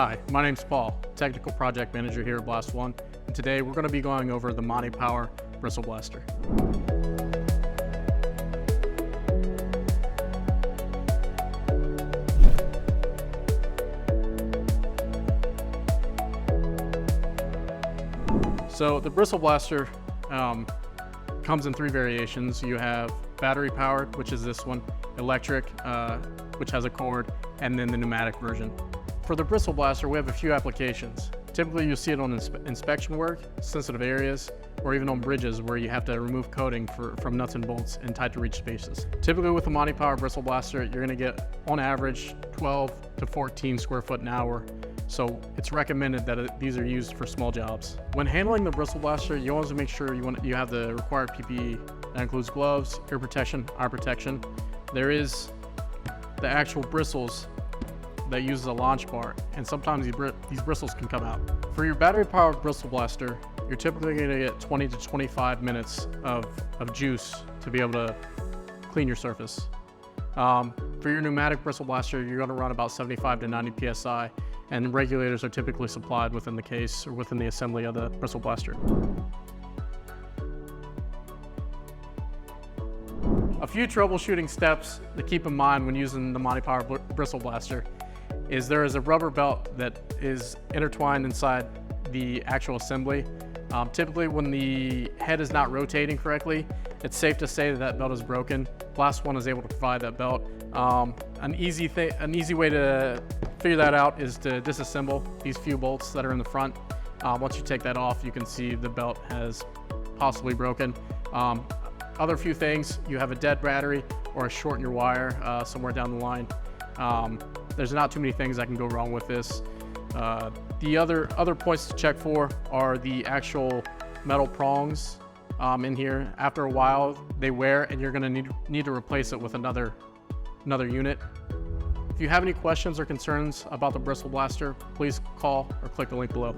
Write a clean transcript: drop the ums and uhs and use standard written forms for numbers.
Hi, my name's Paul, Technical Project Manager here at BlastOne, and today we're going to be going over the Montipower Bristle Blaster. So the Bristle Blaster comes in three variations. You have battery powered, which is this one, electric, which has a cord, and then the pneumatic version. For the Bristle Blaster, we have a few applications. Typically, you'll see it on inspection work, sensitive areas, or even on bridges where you have to remove coating from nuts and bolts in tight-to-reach spaces. Typically, with the Montipower Bristle Blaster, you're going to get, on average, 12 to 14 square foot an hour. So it's recommended that these are used for small jobs. When handling the Bristle Blaster, you always make sure you have the required PPE. That includes gloves, ear protection, eye protection. There is the actual bristles that uses a launch bar, and sometimes these bristles can come out. For your battery-powered Bristle Blaster, you're typically going to get 20 to 25 minutes of juice to be able to clean your surface. For your pneumatic Bristle Blaster, you're going to run about 75 to 90 psi, and regulators are typically supplied within the case or within the assembly of the Bristle Blaster. A few troubleshooting steps to keep in mind when using the Montipower Bristle Blaster is there is a rubber belt that is intertwined inside the actual assembly. Typically when the head is not rotating correctly, it's safe to say that belt is broken. BlastOne is able to provide that belt. An easy way to figure that out is to disassemble these few bolts that are in the front. Once you take that off, you can see the belt has possibly broken. Other few things, you have a dead battery or a short in your wire somewhere down the line. There's not too many things that can go wrong with this. The other points to check for are the actual metal prongs in here. After a while, they wear, and you're going to need to replace it with another unit. If you have any questions or concerns about the Bristle Blaster, please call or click the link below.